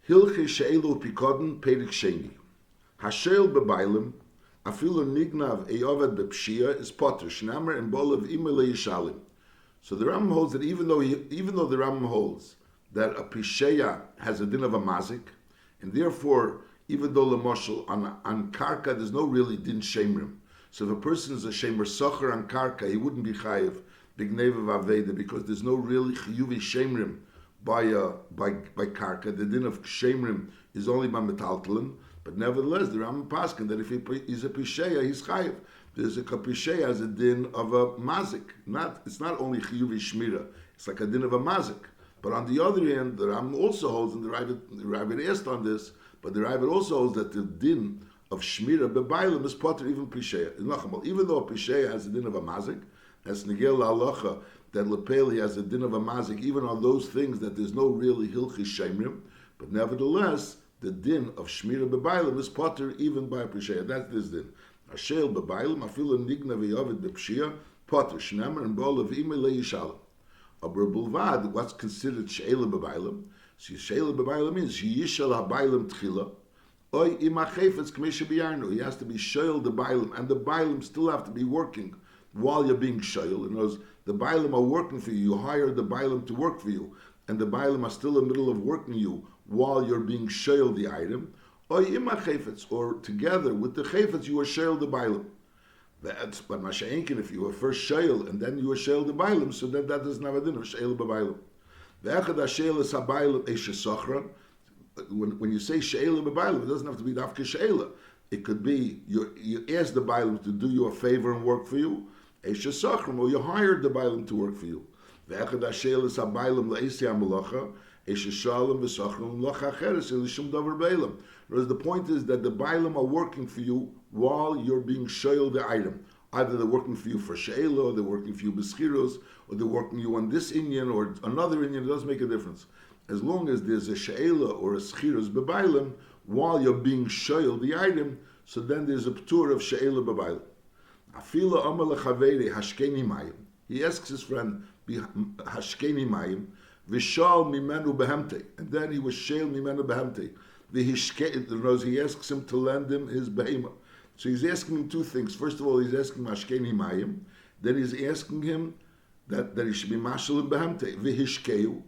Hilchi she'elu pikodin perik sheni. Hasheil bebailim, afilu nignav eyovad bepshia is potter shnamer and bolav imele yishalim. So the Rambam holds that even though the Rambam holds that a pisheya has a din of a mazik, and therefore even though l'moshel on karka there's no really din shemrim. So if a person is a shemer socher on karka, he wouldn't be chayiv b'gneva v'aveda because there's no really chiyuvi shemrim by karka. The din of shemrim is only by metaltalin. But nevertheless, the Rambam paskin that if he's a pisheya, he's chayiv. There's a pisheya as a din of a mazik. It's not only chiyuvi shmira. It's like a din of a mazik. But on the other hand, the Rambam also holds, and the Ravid asked on this, but the Ravid also holds that the din of shmira bebailim is potter even pisheya. Even though a pisheya has a din of a mazik, as negel halacha that lepeli has a din of a mazik, even on those things that there's no really hilchi shemrim, but nevertheless, the din of shmira bebailim is potter even by a pisheya. That's this din. Ashel bebailim afilu nigna v'yovid bepshia potter shnemer and bol of imele yishalim. Aber bulvad, what's considered she'ela bebailim? So she'ela bebailim means yishal habailim tchila. Oy ima chayfetz k'meshe b'yarnu. He has to be she'el the bailim, and the bailim still have to be working while you're being she'el. In other words, the bailim are working for you. You hire the bailim to work for you, and the bailim are still in the middle of working you while you're being she'el the item. Oy ima chayfetz, or together with the chayfetz you are she'el the bailim. That's but masha'inkin, if you were first she'el and then you were she'el the bailim, so that doesn't have a din of she'el b'bailim. Ve'echad ha'she'el es ha'bailim eshe sochran. When you say she'el b'bailim, it doesn't have to be dafke she'el. It could be you ask the bailim to do you a favor and work for you, eshe sochran, or you hired the bailim to work for you. Ve'echad ha'she'el es ha'bailim le'esi ha'melacha eshe shalom v'sochran l'melacha acheres l'shum davar bailim. Whereas the point is that the bailim are working for you while you're being she'el the item. Either they're working for you for she'ela, or they're working for you with Schirus, or they're working you on this Inyan or another Inyan. It doesn't make a difference. As long as there's a she'ela or a Schirus bebailim while you're being she'el the item, so then there's a ptur of she'ela bebailim. Afila amar lechaveri hashkeni mayim. He asks his friend hashkeni mayim v'shal mimenu behemte, and then he was she'el mimenu behemte. He asks him to lend him his behema. So he's asking him two things. First of all, he's asking mashkeni mayim. Then he's asking him that he should be mashal in behemte v'hishkeu,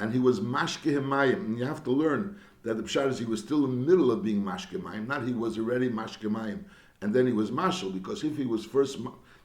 and he was mashke mayim. And you have to learn that the pshat is he was still in the middle of being mashke mayim, not he was already mashke mayim and then he was mashal. Because if he was first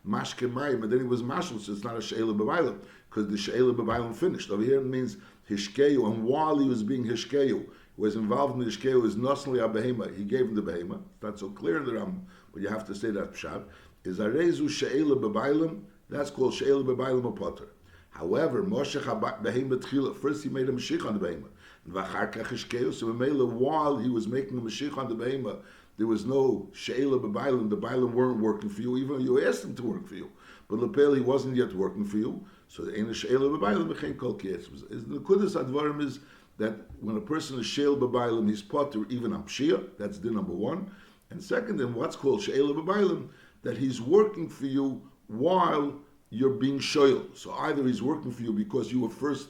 mashke mayim and then he was mashal, so it's not a she'ela b'bailim because the she'ela b'bailim finished. Over here it means hishkeu, and while he was being hishkeu, was involved in the Ishkeu is nosli abehema. He gave him the behema. It's not so clear in the Rambam, but you have to say that pshat. Is arezu she'ela bebailim? That's called she'ela bebailim or potter. However, Moshe behema tchila. First he made a mashich on the behema. And v'achar kach Ishkeu. So while he was making a mashich on the behema, there was no she'ela bebailim. The bailim weren't working for you, even though you asked them to work for you. But lepel he wasn't yet working for you. So the ain't a she'ela bebailim v'chein kol kietz. The kudas advarim is that when a person is she'el b'bailim, he's potter even on pshia. That's din number one. And second, in what's called she'el b'bailim, that he's working for you while you're being she'el. So either he's working for you because you were first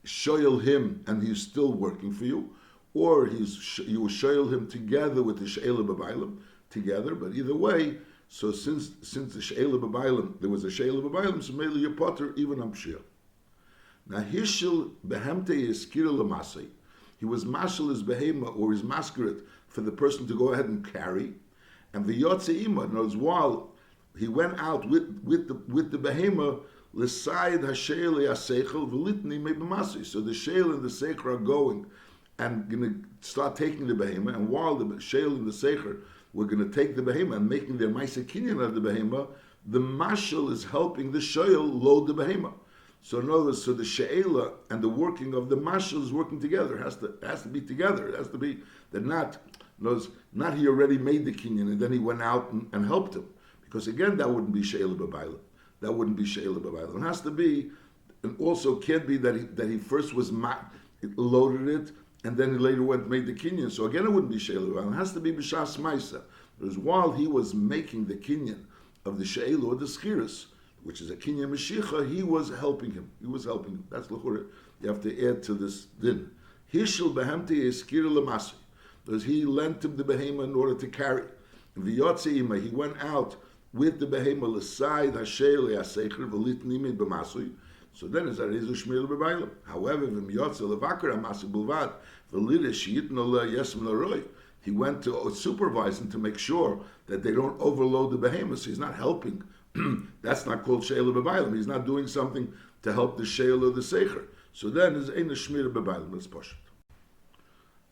she'el him and he's still working for you, or you she'el him together with the she'el b'bailim together. But either way, so since the she'el b'bailim, there was a she'el b'bailim, so maybe you're potter even on pshia. Now hishil behemte is kira l'masei. He was mashal his behema or his masquerade for the person to go ahead and carry, and v'yotze ima. In other words, while he went out with the behema, l'sayid hasheil yaseichel v'litni me'b'masei. So the sheil and the seicher are going and going to start taking the behema, and while the sheil and the seicher were going to take the behema and making their ma'aseh kinyan of the behema, the mashal is helping the sheil load the behema. So in other words, so the she'ela and the working of the mashal is working together. It has to be together. It has to be that not he already made the kinyan and then he went out and helped him. Because again, that wouldn't be she'ela b'bailim. That wouldn't be she'ela b'bailim. It has to be, and also can't be that he first was loaded it and then he later went and made the kinyan. So again, it wouldn't be she'ela b'bailim. It has to be b'shas ma'isa. Because while he was making the kinyan of the she'ela or the Schirus, which is a kinyan mashicha, he was helping him. That's l'chura. You have to add to this din. Hishel behemti eskir lemasi. Because he lent him the behemoth in order to carry. V'yotze he went out with the behemoth l'side hasheil yasecher v'lit nimid b'masui. So then it's a rezu shmir b'baylam. However, v'miyotze levakar hamasi bulvad v'lit sheyitno yesem l'roi. He went to supervise and to make sure that they don't overload the behemoths. He's not helping. That's not called sheila b'baylam. He's not doing something to help the sheila or the secher. So then it's ein shmir b'baylam. Let's push it.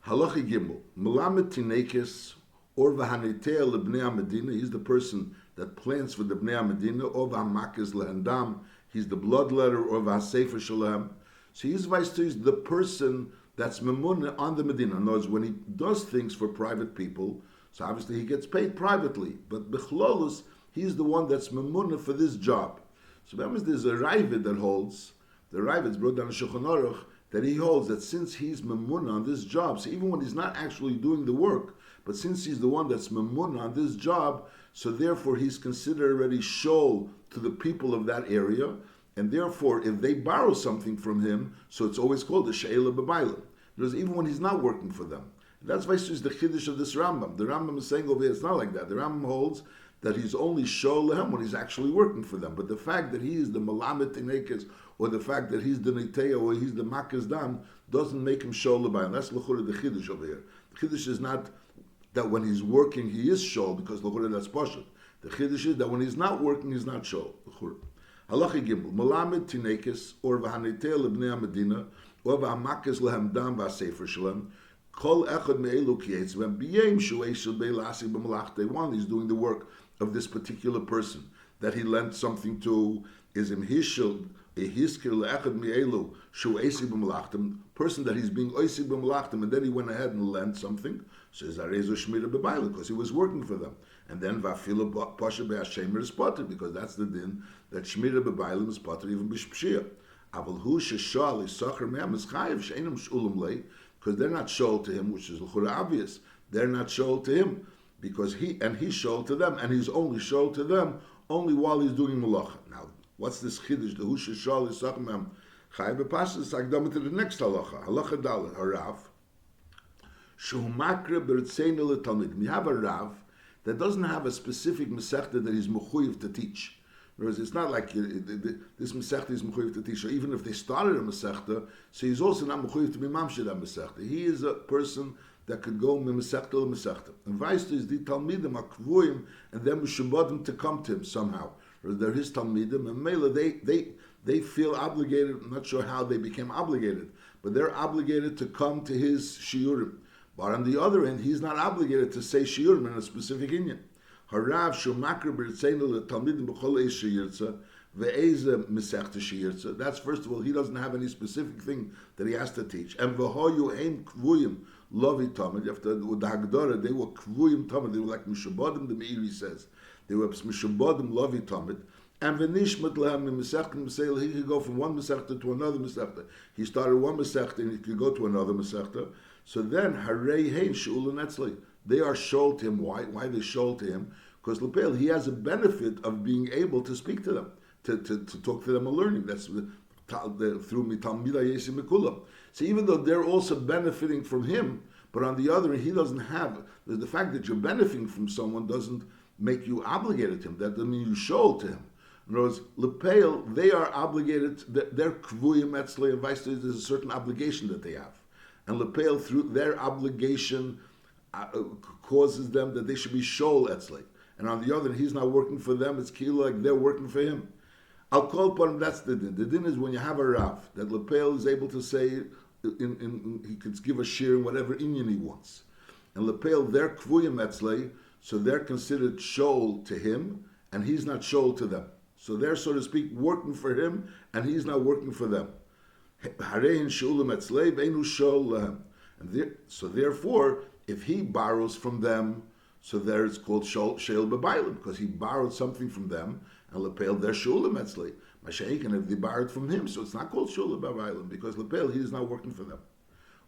Halacha Gimel, Melamed Tinekes, or V'hanetea lebnei Medina. He's the person that plants for the Bnei Medina, or V'hamakes lehandam. He's the bloodletter, or V'hasefer shalem. So he's the person that's memunah on the Medina. In other words, when he does things for private people, so obviously he gets paid privately. But B'chlolus, he's the one that's memunah for this job. So remember, there's a Ravid that holds, the Ravid's brought down a Shulchan Aruch, that he holds that since he's memunah on this job, so even when he's not actually doing the work, but since he's the one that's memunah on this job, so therefore he's considered already shol to the people of that area, and therefore if they borrow something from him, so it's always called the she'ela b'baylam. Because even when he's not working for them. That's why it's the chiddush of this Rambam. The Rambam is saying over here, it's not like that. The Rambam holds that he's only shol lehem when he's actually working for them. But the fact that he is the malamet tinekes, or the fact that he's the neteya, or he's the makas dam, doesn't make him shol lebayim. That's l'chura the chiddush over here. The chiddush is not that when he's working he is shol, because l'chura that's pashut. The chiddush is that when he's not working he's not shol. L'chura. Halacha gimel, malamet tinekes, or v'haneteya lebnei medina, or v'hamakas lehem dam v'asefer shalem. Kol echad me'elu kiyetzvem b'yem shuei shel be'lasi b'malach. One, he's doing the work of this particular person that he lent something to. Is him hishel a hiskir le'echad me'elu shuei b'malachtim, person that he's being oisig b'malachtim, and then he went ahead and lent something. So is arezu shmira b'bayla, because he was working for them. And then va'filu pasha be'ashemer is potter, because that's the din that shmira b'bayla is potter even b'shpshia. Aval hu sheshal isacher me'am is chayiv she'enam sh'ulam lei, because they're not shol to him, which is l'chura obvious. They're not shol to him because he's shol to them, and he's only shol to them only while he's doing malacha. Now, what's this chiddush? The hu sheshal isacher me'am chayiv b'pasha is akdama to the next halacha. Halacha dalet harav. You have a Rav that doesn't have a specific Masechta that he's mechuyev to teach. Whereas it's not like this Masechta is mechuyev to teach. Or even if they started a Masechta, so he's also not mechuyev to be mamshid that Masechta. He is a person that could go from Masechta to Masechta. And vice is the Talmidim are kvuyim, and then Mishabodim to come to him somehow. Or they're his Talmidim, and Mela, they feel obligated. I'm not sure how they became obligated, but they're obligated to come to his shiurim. But on the other end, he's not obligated to say shiurim in a specific inyan. Harav shumakr b'ritzeinu letalmidim b'chol eish sheyirtza ve'eze mesechta sheyirtza. That's first of all, he doesn't have any specific thing that he has to teach. And v'hoyu ein kvuyim lovi tamid. After the Hagdara, they were kvuyim tamid. They were like mishabodim. The Meiri says they were mishabodim lovi tamid. And v'nishmat lehem mesechta mesel. He could go from one mesechta to another mesechta. He started one mesechta and he could go to another mesechta. So then, Harei Hein Shul Netzli, they are shol to him. Why? Why they shol to him? Because Lepel, he has a benefit of being able to speak to them, to talk to them and learning. That's through Mitalmida Yesim Mikulam. So even though they're also benefiting from him, but on the other hand, he doesn't have the fact that you're benefiting from someone doesn't make you obligated to him. That doesn't mean you shol to him. In other words, Lepel, they are obligated. They're kvuyim etzli, and vice versa. There's a certain obligation that they have. And Lepel, through their obligation, causes them that they should be shol etzli. And on the other hand, he's not working for them, it's kilo like they're working for him. I'll call upon him, that's the din. The din is when you have a Rav, that Lepel is able to say, he could give a shir in whatever inyan he wants. And Lepel, they're kvuyim etzli, so they're considered shol to him, and he's not shol to them. So they're, so to speak, working for him, and he's not working for them. So therefore, if he borrows from them, so there it's called sheil b'baylim, because he borrowed something from them, and lepel they're shulim etzli. Masha'ik, if they borrowed from him, so it's not called shul b'baylim, because lepel he is not working for them.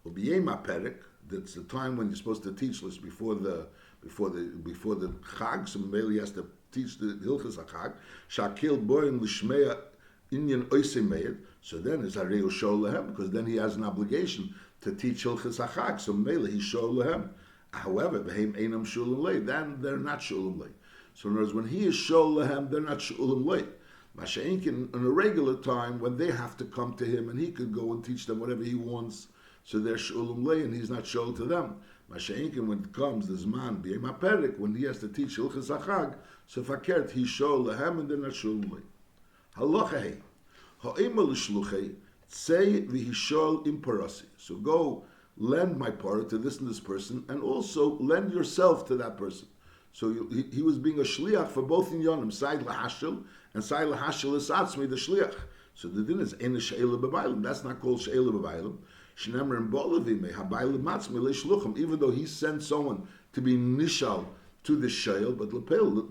Ubiyema perik, that's the time when you're supposed to teach this before the chag. So maybe he has to teach the hilchas chag. Shakil boim l'shmeya inyan oisemeid. So then it's harei shol lehem, because then he has an obligation to teach Hilchas HaChag. So Mele, he shol lehem. However, Behem Einam Shulim Lei, then they're not Shulim Lei. So in other words, when he is shol lehem, they're not Shulim Lei. Masha'inkin, in a regular time, when they have to come to him and he could go and teach them whatever he wants, so they're Shulim Lei and he's not shol to them. Masha'inkin, when it comes, this man, B'yem HaPerik, when he has to teach Hilchas HaChag, so fakert, he shol lehem and they're not Shulim Lei. Halacha hei, ha'ima l'shluchei, tzei v'hishol im parasi. So go lend my part to this and this person, and also lend yourself to that person. So he was being a shliach for both in Yonim, Sai Lahashel, and Sai Lahashel is Atzmi, the shliach. So the din is Ein She'ela B'Bailim. That's not called She'ela B'Bailim. Shnemer and Bolavim, Habaylim Matzmi, Leishluchim, even though he sent someone to be Nishal to the She'el, but Lepel,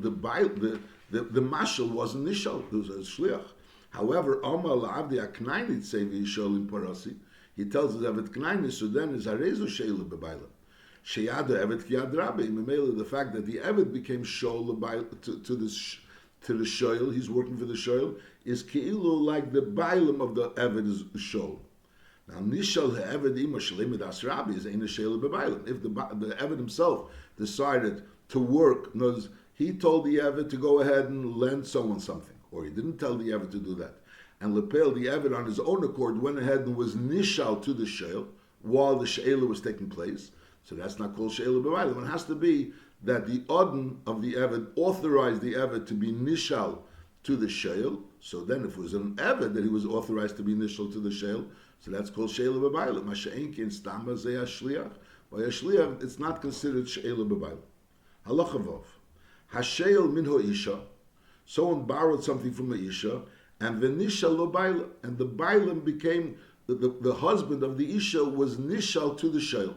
the Mashal wasn't Nishal, it was a shliach. However, Omar La'avdi Aknainit Sevi Yishol in Parasi, he tells us Evet Knainit, so then is Harezu She'ela B'Bailim. Sheyada Evet Kiyad Rabbi, the fact that the Evet became Shol to the Shoyl, he's working for the Shoyl, is Keilu like the Bailim of the Evet is Shol. Now Nishal Evet Ima Shalimid As Rabbi is Eina She'ela B'Bailim. If the Evet himself decided to work, knows he told the Evet to go ahead and lend someone something, or he didn't tell the Evet to do that. And Lepel, the Evet on his own accord, went ahead and was Nishal to the Shoyl while the She'ela was taking place. So that's not called She'ela B'Bailim. It has to be that the Odin of the Evet authorized the Evet to be Nishal to the She'el. So then if it was an Evet that he was authorized to be Nishal to the She'el, so that's called She'ela B'Bailim. Masha'inkin Stama Zeh HaShliach. By HaShliach, it's not considered She'ela B'Bailim. Halacha Vov. HaShe'el min ha'isha. Someone borrowed something from the Isha, and V'nishal lo Bailim. And the Bailim became, the husband of the Isha was Nishal to the She'el.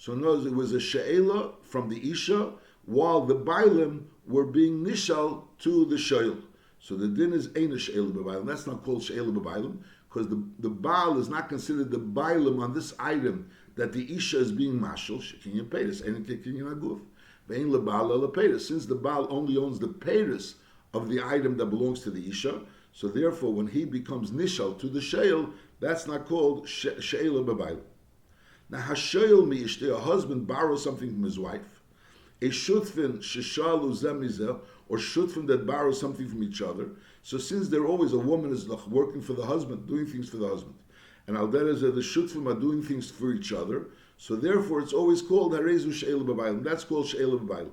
So in other words, it was a she'ela from the Isha, while the Bailim were being nishal to the she'el. So the din is ain't a she'ela b'Bailim. That's not called she'ela b'Bailim, because the Baal is not considered the Bailim on this item that the Isha is being mashal. Shekinyan peiris, ain't kinyan aguf. Ve'ein leBaal ela peiris. Since the Baal only owns the peiris of the item that belongs to the Isha, so therefore when he becomes nishal to the she'el, that's not called she'ela b'Bailim. Now, Hashoyel mi'ishtei, a husband borrows something from his wife, a shutfin sheshalu zemizel, or shutfin that borrow something from each other. So since they're always, a woman is working for the husband, doing things for the husband, and Alderez, the shutfim are doing things for each other, so therefore it's always called Harezu She'ela B'Bailim. That's called She'ela B'Bailim.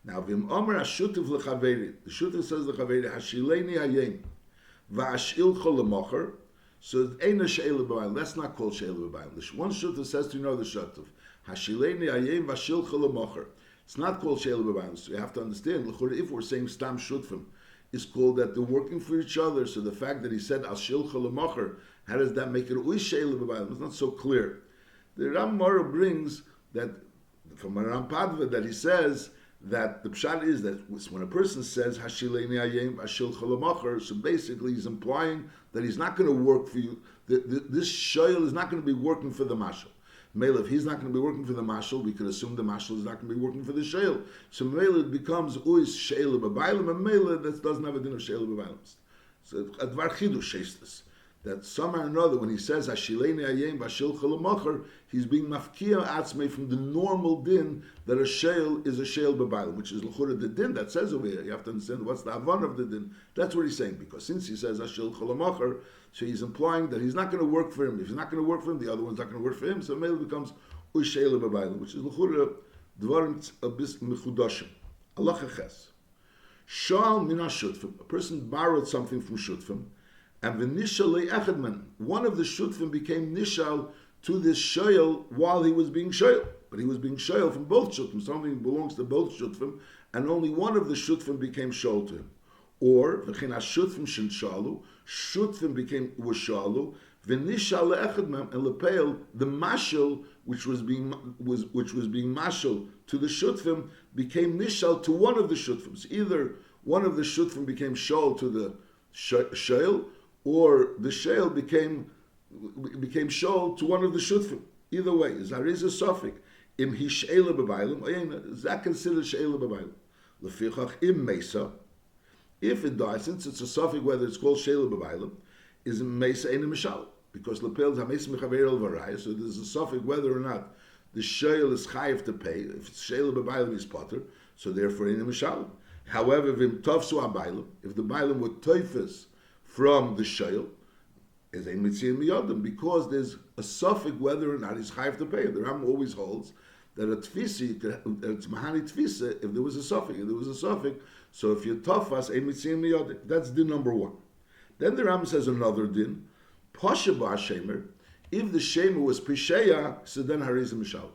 Now, Vim Omer HaShutif L'Chaveri, the Shutif says L'Chaveri, Hashileni Hayem, Va'ashil Chol so it ain't a She'ela B'Bailim. That's not called She'ela B'Bailim. One shutuf says to another shutuf, Hashileni Ayem Vashil Cholamocher. It's not called She'ela B'Bailim. So you have to understand, if we're saying Stam Shutfim, it's called that they're working for each other. So the fact that he said Ashil Cholamocher, how does that make it Uy She'ela B'Bailim? It's not so clear. The Ram Mara brings that from Ram Padva that he says that the pshat is that when a person says Hashileni Ayem Ashil Cholamocher, so basically he's implying that he's not going to work for you. This shoyl is not going to be working for the mashal. Mele, if he's not going to be working for the mashal, we could assume the mashal is not going to be working for the shoyl. So mele it becomes uis she'ela b'Bailim, and mele that doesn't have a din of she'ela b'Bailim. So advar chidush sheistus. That somehow or another, when he says Hashileni Ayem Vashil Cholamocher, he's being mafkia atzmei from the normal din that a she'el is a she'el b'Bailim, which is l'chura the din that says over here. You have to understand what's the avon of the din. That's what he's saying, because since he says Hashil Cholamocher, so he's implying that he's not going to work for him. If he's not going to work for him, the other one's not going to work for him. So mele becomes uy she'ela b'Bailim, which is l'chura dvarim abis mechudashim. Allah ches. Shal min hashutfim. A person borrowed something from shutfim, and the nishal le'echadman, one of the shutfim became nishal to this shoyel while he was being shoyel. But he was being shoyel from both shutfim. Something belongs to both shutfim, and only one of the shutfim became shoyel to him. Or v'chein hashutfim shinshalu, shutfim was shalu, v'nishal le'echadman, and lepeil, the mashal which was being mashal to the shutfim became nishal to one of the shutfims. Either one of the shutfim became shol to the shoyel, or the she'el became shol to one of the shutfim. Either way, Zariz is Sofik. Im hi she'ela b'Bailim, is that considered she'ela b'Bailim? Lefichach im mesa, if it dies, since it's a Sofik whether it's called she'ela b'Bailim, is mesa ein mishal. because lepel is hameis mechaver el varaya, so there's a suffix whether or not the sheil is chayiv to pay. If it's sheil b'baylim is potter, so therefore in mishalim. However, vim tofsu abaylim, if the baylim would toifus from the sheil, is a mitzvah miyodim, because there's a suffix whether or not he's chayiv to pay. The Ram always holds that a tfisi, it's mahani tfisa, if there was a suffix. If there was a suffix, so if you tofas, a mitzvah miyodim. That's din number one. Then the Ram says another din, Pasha ba'ashemer, if the shemer was pisheya, so then harizim mishal.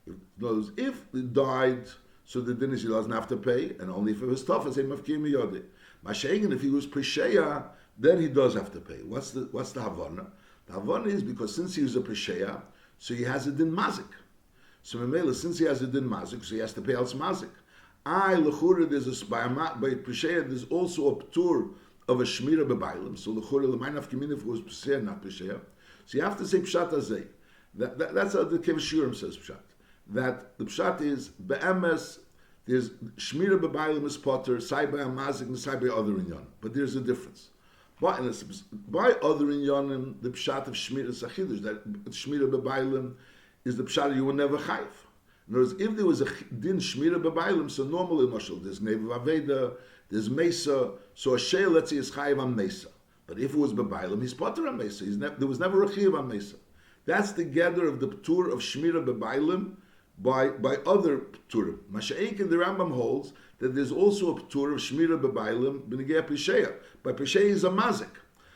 In other words, if it died, so the din is he doesn't have to pay, and only if it was tough, as a mafkir miyodi. Mashengen, if he was pisheya, then he does have to pay. What's the havana? The havana is because since he was a pisheya, so he has a din mazik. So Memela, since he has a din mazik, so he has to pay als mazik. L'chura, there's by pisheya, there's also a ptur of a shmira b'baylim. So l'chura l'maynaf kimin if it was pisheya, not pisheya. So you have to say pshat azay. That's how the Kev Shurim says pshat. That the pshat is be'emes. There's shmira b'baylim is potter, sai b'amazik, and sai other inyan. But there's a difference. By other inyanim, the pshat of shmira is achidush. That shmira b'baylim is the pshat you will never chayv. In other words, if there was a din shmira b'baylim, so normally mashal there's nevav aveda, there's mesa. So a shei, let's say, is chayv on mesa. But if it was b'baylim, he's potter on mesa. There was never a chiyuv on mesa. That's the gather of the ptur of shmira b'baylim by other pturim. Masha'ik and the Rambam holds that there's also a ptur of shmira b'baylim b'negei pisheya. But pisheya is a mazik.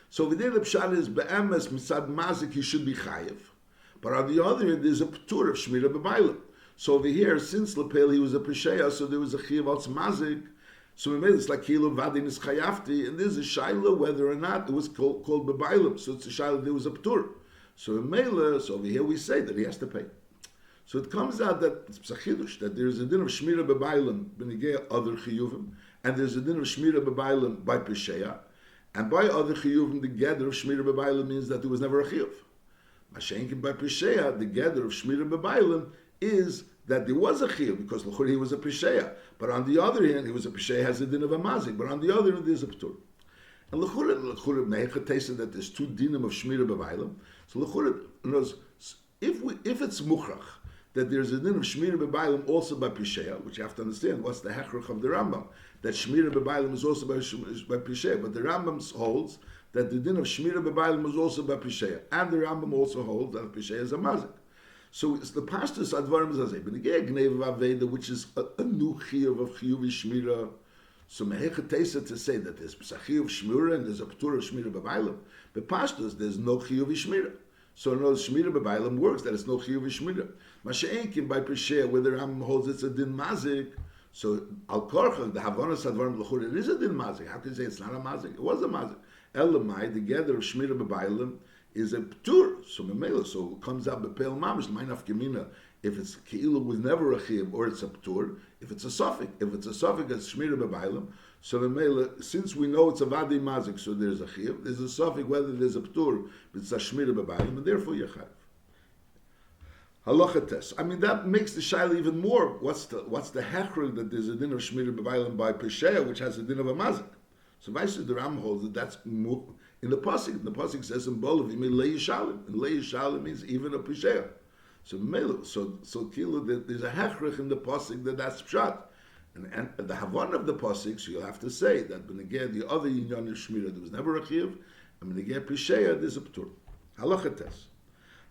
So within the pshat is be'emes mitzad mazik he should be chayiv. But on the other hand, there's a ptur of shmira b'baylim. So over here, since lepel he was a pisheya, so there was a chiyuv als mazik. So we made it's like Kilo Vadin is Chayafti, and there's a Shaila whether or not it was called Bebailim. So it's a Shaila, there was a Ptur. So in Mela, so over here we say that he has to pay. So it comes out that it's Psachidush, that there's a din of Shmira Bebailim, Benigea, other Chiyuvim, and there's a din of Shmira Bebailim by Pesheya, and by other Chiyuvim, the gather of Shmira Bebailim means that there was never a Chiyuv. Mashenkin by Pesheya, the gather of Shmira Bebailim is that there was a chiyuv because l'chur he was a pisheya, but on the other hand, he was a pisheya has a din of a mazik, but on the other hand, there's a ptur. And l'chur neichatei said that there's two dinim of shmira b'vaylam. So l'chur knows if it's muchrach that there's a din of shmira b'vaylam also by pisheya, which you have to understand what's the hechrach of the Rambam, that shmira b'vaylam is also by pisheya, but the Rambam holds that the din of shmira b'vaylam is also by pisheya, and the Rambam also holds that pisheya is a mazik. So it's the pastor's advarim zazeh, but again, gneiv aveda, which is a new chiyuv of chiyuv shmira. So mehechatesa to say that there's a chiyuv shmira and there's a ptur of shmira b'baylam. But pastors, there's no chiyuv shmira. So no shmira b'baylam works. That is no chiyuv shmira. Masha'enkim by Pesheya, where the Rambam holds it's a din mazik. So al korcha the havanas advarim l'chur it is a din mazik. How can you say it's not a mazik? It was a mazik. Elamai, the gather of shmira b'baylam is a ptur, so memela, so it comes out bepel mamish, ma'inaf gemina. If it's keilu with never a chiyuv or it's a ptur, if it's a suffix, it's shmira b'baylam. So memela, since we know it's a vadi mazik, so there's a chiyuv, there's a suffix whether there's a ptur, but it's a shmira b'baylam, and therefore you chayiv. Halacha tes. I mean that makes the shaila even more. What's the hechrug that there's a din of shmira b'baylam by pesheya, which has a din of a mazik? So Vaisa the Ram holds that that's more. In the pasuk, says in Bolav, you mean lei yishalim, and lei yishalim means even a pisheya. So kilo, there's a hechrich in the pasuk that's pshat, and the havan of the pasuk, so you'll have to say that when again the other yinyan of shmira there was never a chiyuv, and when again pisheya there's a ptur. Halacha tes.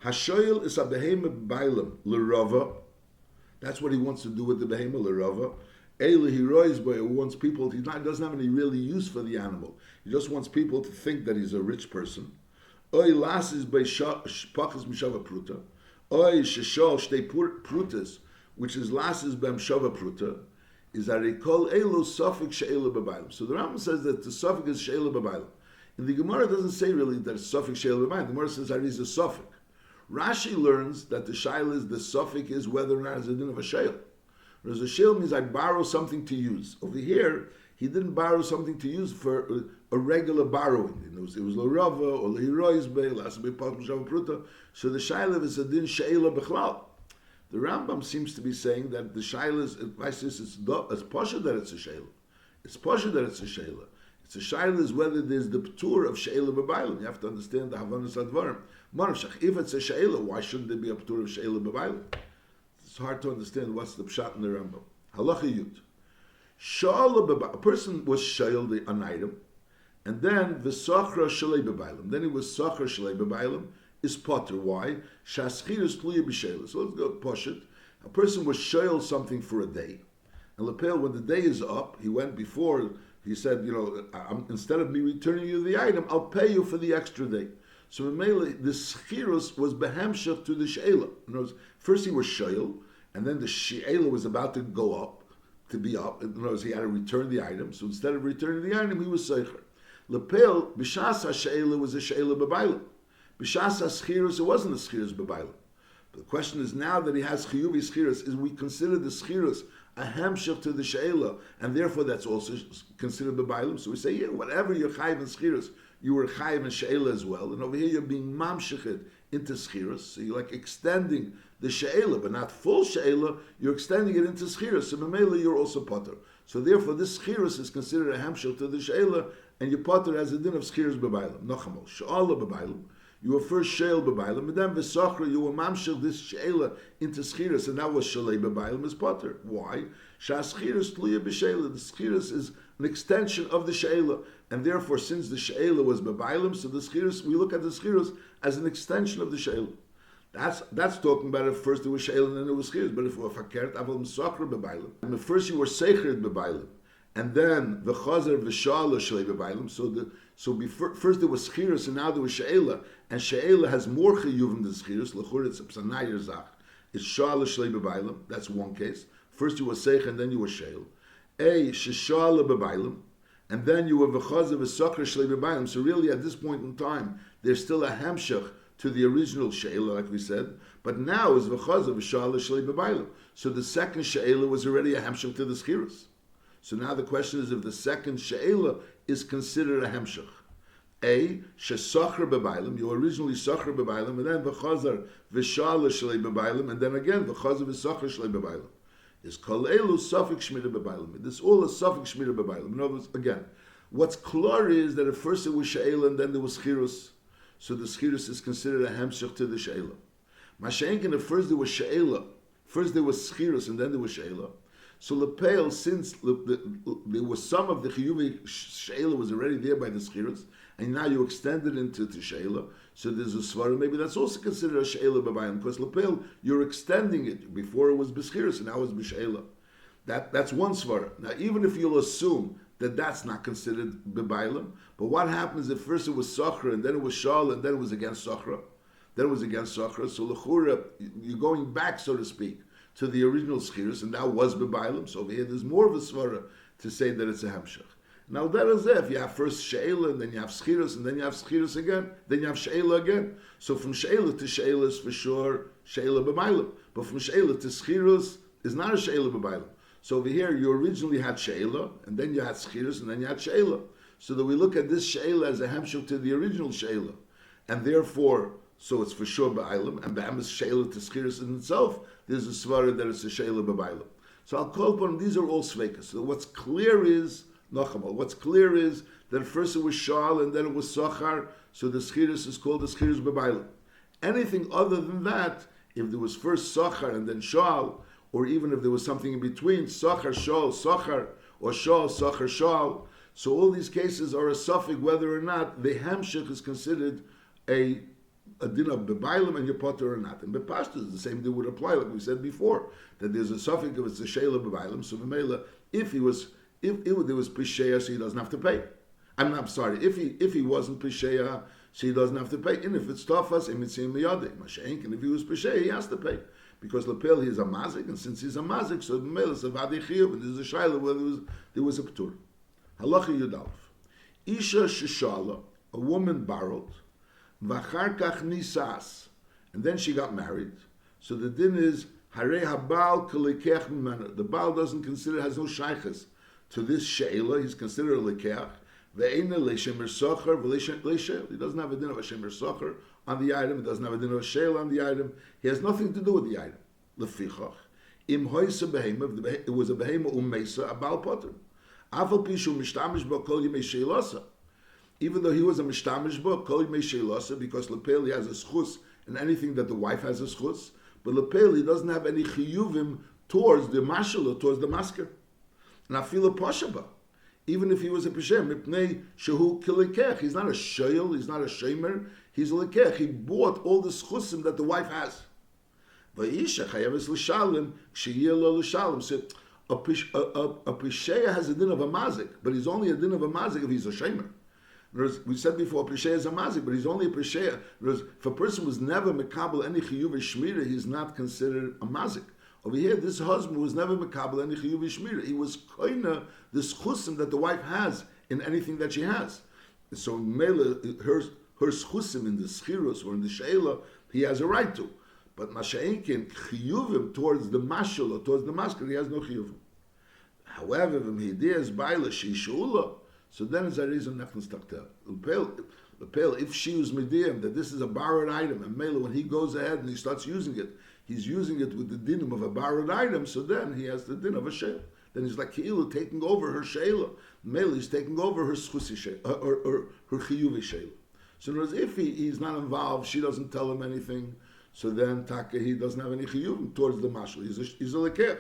Hashoyel is a behema b'baylam l'rava. That's what he wants to do with the behema l'rava. Eile he rois by who wants people. He doesn't have any really use for the animal. He just wants people to think that he's a rich person. Oy lasis by pachas mishava pruta. Oy sheshol shtei prutas, which is lasis b'm shava pruta, is arikol elu suffix she'elu b'baylam. So the Rambam says that the suffix is she'elu b'baylam. And the Gemara doesn't say really that it's suffix she'elu b'baylam. The Gemara says that is a suffix. Rashi learns that the shaila is the suffix is whether or not it's a din of a she'el. Whereas a she'el means I borrow something to use. Over here, he didn't borrow something to use for a regular borrowing. It was l'rava or l'hiroizbe, l'asabei pach m'shav pruta. So the shaila is a din she'ela b'chlal. The Rambam seems to be saying that the shaila is, it's pasha that it's a she'ela. It's pasha that it's a she'ela. So shaila is whether there's the ptur of sheila b'bailim. You have to understand the havanas advarim. If it's a sheila, why shouldn't there be a ptur of sheila b'bailim? It's hard to understand what's the pshat in the Rambam. Halacha yud. A person was sheiled an item, and then the sachra shalei b'bailim. Then he was sachra shalei b'bailim. Is potter. Why? Shas-schirus tluya b'sheila. So let's go push it. A person was sheil something for a day. And Lepel, when the day is up, he went before, he said, instead of me returning you the item, I'll pay you for the extra day. So the schirus was behemshach to the sheila. In other words, first he was sheil, and then the sheila was about to go up, to be up. In other words, he had to return the item. So instead of returning the item, he was seicher. Lepel, b'shas ha-sheila was a sheila b'bailim. B'shas ha-schirus, it wasn't a schirus b'bailim. But the question is now that he has chiyuvi schirus, is we consider the schirus a hamshach to the sheila, and therefore that's also considered b'bailim. So we say, yeah, whatever you're chayiv in schirus, you were chayiv in sheila as well. And over here you're being mamshechet into schirus. So you're like extending the sheila, but not full sheila, you're extending it into schirus. So memela you're also potter. So therefore this schirus is considered a hamshach to the sheila, and your potter has a din of schirus b'bailim. Nochamo, she'ala b'bailim. You were first sheil b'bailim, and then v'sochra you were mamshel this sheila into schirus, and that was shalei b'bailim is potter. Why? Shas schirus tluya b'sheila. The schirus is an extension of the sheila, and therefore, since the sheila was b'bailim, so the schirus, we look at the schirus as an extension of the sheila. That's talking about if first it was sheila and then it was schirus. But if it was fakert, aval m'sochra b'bailim, and first you were seichert b'bailim, and then the chazer v'shala shalei b'bailim. So before, first there was schirus and now there was she'ela, and she'ela has more chiyuvim than schirus. L'chur it's a psanayir zach. It's shala shalei b'bailim. That's one case. First you were seich and then you were she'el. Sheshala b'bailim, and then you were v'chazer v'sakra shalei b'bailim. So really at this point in time, there's still a hamshach to the original she'ela, like we said, but now is v'chazer v'shala shalei b'bailim. So the second she'ela was already a hamshach to the schirus. So now the question is if the second she'ela is considered a hemshach. Shesachar b'bailim, you originally sachar b'bailim, and then v'chazar v'shala shalei b'bailim, and then again v'chazar v'sachar shalei b'bailim. Is kol elu safik shmira b'bailim. This all is safik shmira b'bailim. In other words, again, what's clear is that at first it was she'ela and then there was schirus. So the schirus is considered a hemshach to the she'ela. Mashenkin, at first there was she'ela, first there was schirus and then there was she'ela. So lepel, since there was some of the chiyuvi she'ela was already there by the schirus, and now you extend it into the she'ela, so there's a svara, maybe that's also considered a she'ela b'bayim, because lepel, you're extending it. Before it was b'schirus, and now it's b'she'ela. That's one svara. Now, even if you'll assume that that's not considered b'bayim, but what happens if first it was sachra, and then it was shal, and then it was against sachra? Then it was against sachra, so l'chura, you're going back, so to speak, to the original schirus, and that was b'bailim. So over here, there's more of a svara to say that it's a hemshach. Now that is if you have first she'ela, and then you have schirus, and then you have schirus again, then you have she'ela again. So from she'ela to she'ela is for sure she'ela b'bailim, but from she'ela to schirus is not a she'ela b'bailim. So over here, you originally had she'ela, and then you had schirus, and then you had she'ela. So that we look at this she'ela as a hemshach to the original she'ela, and therefore, so it's for sure b'ailim, and b'am is she'ela to schirus in itself. There's a svara that it's a she'ela b'bailim. So I'll call upon these are all sveikas. So what's clear is Nachamal. What's clear is that first it was shal and then it was sachar. So the schirus is called the schirus b'bailim. Anything other than that, if there was first sachar and then shal, or even if there was something in between, sachar shal sachar or shal sachar shal. So all these cases are a suffix whether or not the hamshach is considered a din of b'bailim and your potter or not. And b'pashtus, the same thing would apply, like we said before, that there's a suffix if it's a she'ela b'bailim. So v'meila, if there was pisheya, so he doesn't have to pay. I'm sorry. If he wasn't pisheya, so he doesn't have to pay. And if it's tafas, emitzim miyadeh, mashenk, and if he was pisheya, he has to pay because lepel he's a mazik, and since he's a mazik, so v'meila is a vadi chiyuv, and there's a shayla where there was a ptur. Halacha yudalef. Isha shishala, a woman borrowed. V'achar kach nisas, and then she got married. So the din is harei habal kelekech mimena. The baal doesn't consider, has no shaychus to this she'ela. He's considered a lekech. Ve'ena leishemer socher v'leishel. He doesn't have a din of a shemer socher on the item. He doesn't have a din of a she'ela on the item. He has nothing to do with the item. Lefichach im hoysa behema. It was a behema umeisa a baal potter. Afal pishu mishtamish bo kol yimei sheilasa. Even though he was a mishtamish bo kol yimei sheilasa, because lepel he has a schus in anything that the wife has a schus, but lepel he doesn't have any chiyuvim towards the mashal, towards the masker. And afila poshaba. Even if he was a pesher, mipnei shehu kilekech, he's not a shoyel, he's not a shemer, he's a lekech. He bought all the schusim that the wife has. Vayisha chayavis l'shalim, k'sheyeh lo l'shalim. So a pesher has a din of a mazik, but he's only a din of a mazik if he's a shemer. We said before, a pesher is a mazik, but he's only a pesher. If a person was never mekabel any chiyuv shmira, he's not considered a mazik. Over here, this husband was never mekabel any chiyuv shmira. He was koina the schusim that the wife has in anything that she has. So mele her schusim in the schirus or in the sheila, he has a right to. But masha'inkin chiyuvim towards the mashal or towards the masker, he has no chiyuvim. However, when he is baila shishula, so then it's a reason nefnus taktel. Lepel, if she was mediyam that this is a borrowed item, and mele when he goes ahead and he starts using it, he's using it with the dinim of a borrowed item, so then he has the din of a sheila. Then he's like Ki'ilu taking over her sheila. Mele is taking over her schusi sheila, or her chiyuvi sheila. So in other words, if he's not involved, she doesn't tell him anything, so then Taka, he doesn't have any chiyuvim towards the mashal. He's a lekech.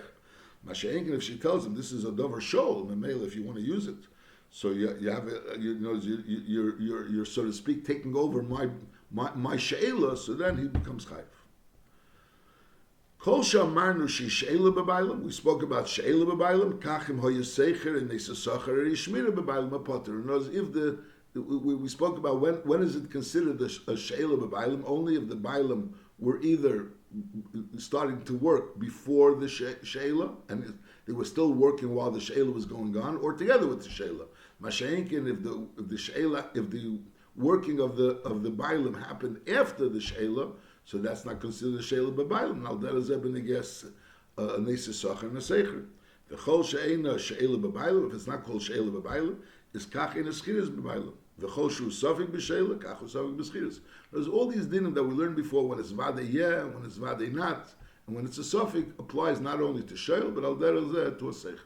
Masha'enkin, if she tells him this is a dover shol, Mele, if you want to use it, so you have you're so to speak taking over my sheila, so then he becomes chayv. Kol shamarnu she sheila b'bailam. We spoke about sheila b'bailam. Kachim hoyasecher and nesasacher yishmira b'bailam apoter. In other words, if we spoke about when is it considered a sheila b'bailam? Only if the bailam were either starting to work before the sheila and they were still working while the sheila was going on, or together with the sheila. Masha'inkin, if the working of the bailam happened after the sheila, so that's not considered a sheila b'bailam. Now that is eben against a nesesach and a secher. The chol she'ena sheila b'bailam, if it's not called sheila b'bailam, is kach in a schirus b'bailam. The chol shu sofik b'sheila, kach hu sofik b'schirus. There's all these dinim that we learned before, when it's vade yeah, when it's vade not, and when it's a sofik, applies not only to sheil, but al derech zeh to a secher.